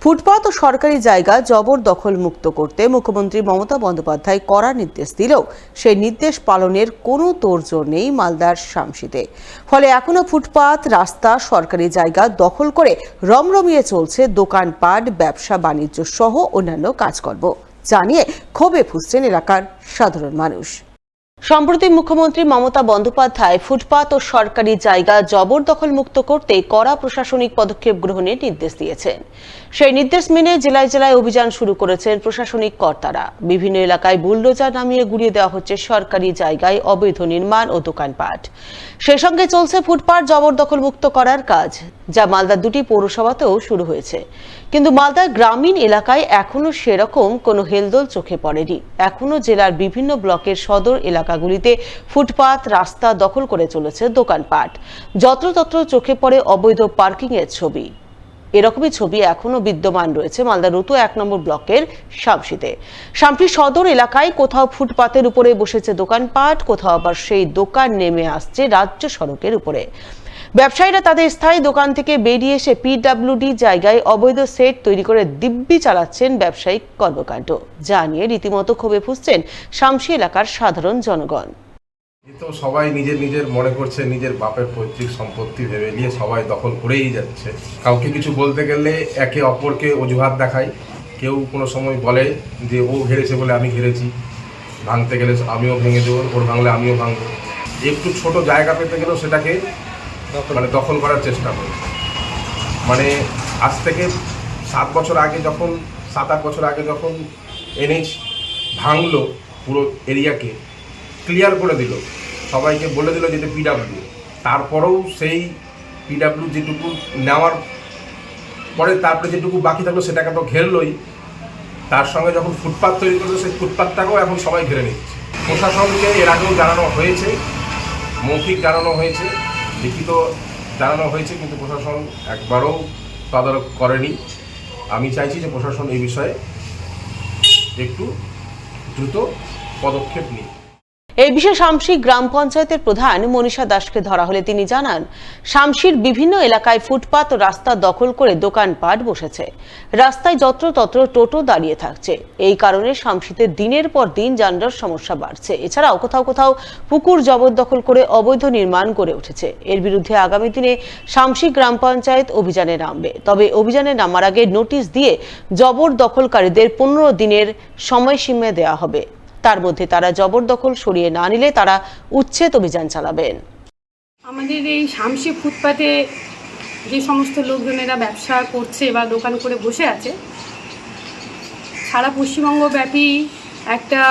ফুটপাত ও সরকারি জায়গা জবরদখল মুক্ত করতে মুখ্যমন্ত্রী মমতা বন্দ্যোপাধ্যায় কড়া নির্দেশ দিলেও সেই নির্দেশ পালনের কোনো তোড়জোড় নেই মালদার শামসিতে। ফলে এখনো ফুটপাত, রাস্তা, সরকারি জায়গা দখল করে রমরমিয়ে চলছে দোকানপাট, ব্যবসা বাণিজ্য সহ অন্যান্য কাজকর্ম, জানিয়ে ক্ষোভে ফুঁসছেন এলাকার সাধারণ মানুষ। সম্প্রতি মুখ্যমন্ত্রী মমতা বন্দ্যোপাধ্যায় ফুটপাত ও সরকারি জায়গা জবরদখল মুক্ত করতে কড়া প্রশাসনিক পদক্ষেপ গ্রহণের নির্দেশ দিয়েছেন। সেই নির্দেশ মেনে জেলায় জেলায় অভিযান শুরু করেছেন প্রশাসনিক কর্তারা। বিভিন্ন এলাকায় বুলডোজার নামিয়ে গুড়িয়ে দেওয়া হচ্ছে সরকারি জায়গায় অবৈধ নির্মাণ ও দোকানপাট। সেই সঙ্গে চলছে ফুটপাত জবরদখল মুক্ত করার কাজ, যা মালদার দুটি পৌরসভাতেও শুরু হয়েছে। কিন্তু মালদার গ্রামীণ এলাকায় এখনো সেরকম কোনো হেলদোল চোখে পড়েনি। এখনো জেলার বিভিন্ন ব্লকের সদর এলাকাগুলিতে ফুটপাত, রাস্তা দখল করে চলেছে দোকানপাট। যত্রতত্র চোখে পড়ে অবৈধ পার্কিং এর ছবি। এরকমই ছবি এখনো বিদ্যমান রয়েছে মালদা রুতু 1 নম্বর ব্লকের শামসিতে। শামসি সদর এলাকায় কোথাও ফুটপাতের উপরে বসেছে দোকানপাট, কোথাও আবার সেই দোকান নেমে আসছে রাজ্য সড়কের উপরে। ব্যবসায়ীরা তাদের স্থায়ী দোকান থেকে বেরিয়ে এসে পিডব্লিউডি জায়গায় অবৈধ সেট তৈরি করে দিব্যি চালাচ্ছেন ব্যবসায়িক কর্মকাণ্ড, যা নিয়ে রীতিমতো ক্ষোভে ফুঁসছেন শামসি এলাকার সাধারণ জনগণ। তো সবাই নিজের নিজের মনে করছে নিজের বাপের পৈতৃক সম্পত্তি ভেবে নিয়ে সবাই দখল করেই যাচ্ছে। কাউকে কিছু বলতে গেলে একে অপরকে অজুহাত দেখায়। কেউ কোনো সময় বলে যে ও ঘেরেছে বলে আমি ঘেরেছি, ভাঙতে গেলে আমিও ভেঙে দেবো, ওর ভাঙলে আমিও ভাঙবো। একটু ছোট জায়গা পেতে গেলেও সেটাকে দখল করার চেষ্টা করে। মানে আজ থেকে 7 বছর আগে যখন 7-8 বছর আগে যখন এনএইচ ভাঙলো, পুরো এরিয়াকে ক্লিয়ার করে দিল, সবাইকে বলে দিল যে এটা পিডব্লিউ। তারপরেও সেই পিডব্লিউ যেটুকু নেওয়ার পরে তারপরে যেটুকু বাকি থাকলো সেটাকে তো ঘেরলই। তার সঙ্গে যখন ফুটপাত তৈরি করলো, সেই ফুটপাতটাকেও এখন সবাই ঘিরে নিচ্ছে। প্রশাসনকে এর আগেও জানানো হয়েছে, মৌখিক জানানো হয়েছে, লিখিত জানানো হয়েছে, কিন্তু প্রশাসন একবারও তদারক করেনি। আমি চাইছি যে প্রশাসন এই বিষয়ে একটু দ্রুত পদক্ষেপ নিই। এই বিষয়ে শামসি গ্রাম পঞ্চায়েতের প্রধান মনীষা দাসকে ধরা হলে তিনি জানান, শামসির বিভিন্ন এলাকায় ফুটপাত ও রাস্তা দখল করে দোকানপাট বসেছে। রাস্তায় যত্রতত্র টোটো দাঁড়িয়ে থাকছে। এই কারণে শামসিতে দিনের পর দিন যানজট সমস্যা বাড়ছে। এছাড়াও কোথাও কোথাও পুকুর জবরদখল করে অবৈধ নির্মাণ গড়ে উঠেছে। এর বিরুদ্ধে আগামী দিনে শামসি গ্রাম পঞ্চায়েত অভিযানে নামবে। তবে অভিযানে নামার আগে নোটিশ দিয়ে জবরদখলকারীদের 15 দিনের সময়সীমা দেওয়া হবে। তার মধ্যে তারা জবরদখল সরিয়ে না নিলে তারা উচ্ছেদ অভিযান চালাবেন। আমাদের এই শামসি ফুটপাতে যে সমস্ত লোকজনেরা ব্যবসা করছে বা দোকান করে বসে আছে, সারা পশ্চিমবঙ্গ ব্যাপী একটা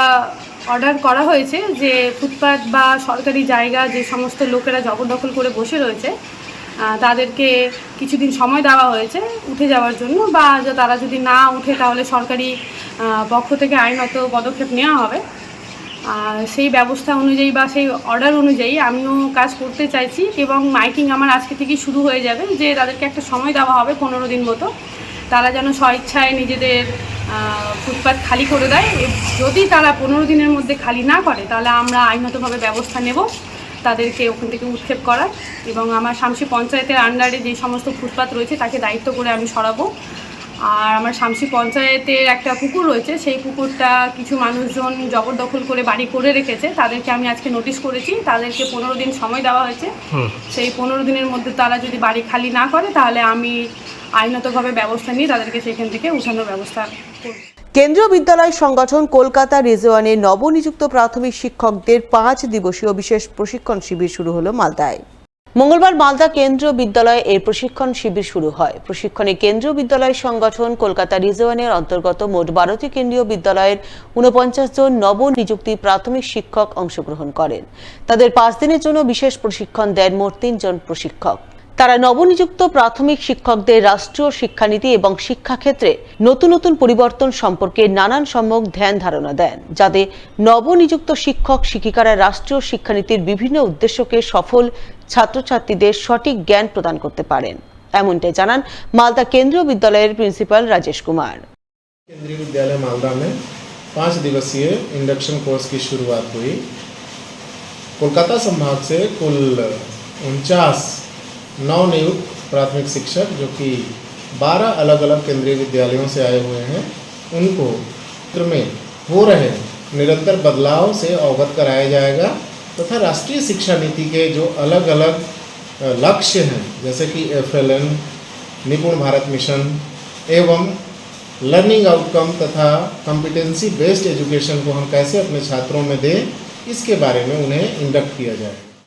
অর্ডার করা হয়েছে যে ফুটপাত বা সরকারি জায়গা যে সমস্ত লোকেরা জবরদখল করে বসে রয়েছে তাদেরকে কিছুদিন সময় দেওয়া হয়েছে উঠে যাওয়ার জন্য, বা তারা যদি না উঠে তাহলে সরকারি পক্ষ থেকে আইনত পদক্ষেপ নেওয়া হবে। সেই ব্যবস্থা অনুযায়ী বা সেই অর্ডার অনুযায়ী আমিও কাজ করতে চাইছি, এবং মাইকিং আমার আজকে থেকেই শুরু হয়ে যাবে যে তাদেরকে একটা সময় দেওয়া হবে 15 দিন মতো। তারা যেন স্বইচ্ছায় নিজেদের ফুটপাত খালি করে দেয়। যদি তারা 15 দিনের মধ্যে খালি না করে তাহলে আমরা আইনতভাবে ব্যবস্থা নেব তাদেরকে ওখান থেকে উৎক্ষেপ করার, এবং আমার শামসি পঞ্চায়েতের আন্ডারে যে সমস্ত ফুটপাত রয়েছে তাকে দায়িত্ব করে আমি সরাবো। আর আমার শামসি পঞ্চায়েতের একটা পুকুর রয়েছে, সেই পুকুরটা কিছু মানুষজন জবরদখল করে বাড়ি করে রেখেছে, তাদেরকে আমি আজকে নোটিশ করেছি। তাদেরকে 15 দিন সময় দেওয়া হয়েছে। সেই 15 দিনের মধ্যে তারা যদি বাড়ি খালি না করে তাহলে আমি আইনতভাবে ব্যবস্থা নিয়ে তাদেরকে সেখান থেকে উঠানোর ব্যবস্থা করব। কেন্দ্রীয় বিদ্যালয় সংগঠন কলকাতা রিজওয়ানে নবনিযুক্ত প্রাথমিক শিক্ষকদের 5 দিবসীয় বিশেষ প্রশিক্ষণ শিবির শুরু হলো মালদায়। মঙ্গলবার মালদা কেন্দ্রীয় বিদ্যালয়ে এই প্রশিক্ষণ শিবির শুরু হয়। প্রশিক্ষণে কেন্দ্রীয় বিদ্যালয় সংগঠন কলকাতা রিজওয়ানের অন্তর্গত মোট 12টি কেন্দ্রীয় বিদ্যালয়ের 49 জন নবনিযুক্তি প্রাথমিক শিক্ষক অংশগ্রহণ করেন। তাদের 5 দিনের জন্য বিশেষ প্রশিক্ষণ দেন মোট 3 জন প্রশিক্ষক। তারা নবনিযুক্ত প্রাথমিক শিক্ষকদের রাষ্ট্রীয় শিক্ষানীতি এবং শিক্ষাক্ষেত্রে নতুন নতুন পরিবর্তন সম্পর্কে নানান সম্যক ধ্যান ধারণা দেন, যাতে নবনিযুক্ত শিক্ষক শিক্ষিকারা রাষ্ট্রীয় শিক্ষানীতির বিভিন্ন উদ্দেশ্যকে সফল ছাত্রছাত্রীদের সঠিক জ্ঞান প্রদান করতে পারেন। এমনটাই জানান मालदा केंद्रीय विद्यालय प्रिंसिपल राजेश कुमार। केंद्रीय विद्यालय मालदा में 5 दिवसीय इंडक्शन कोर्स की शुरुआत हुई। कोलकाता संभाग से कुल 49 नवनियुक्त प्राथमिक शिक्षक जो कि 12 अलग अलग केंद्रीय विद्यालयों से आए हुए हैं, उनको क्षेत्र में हो रहे निरंतर बदलाव से अवगत कराया जाएगा तथा राष्ट्रीय शिक्षा नीति के जो अलग अलग लक्ष्य हैं, जैसे कि FLN, निपुण भारत मिशन एवं लर्निंग आउटकम तथा कॉम्पिटेंसी बेस्ड एजुकेशन को हम कैसे अपने छात्रों में दें, इसके बारे में उन्हें इंडक्ट किया जाए।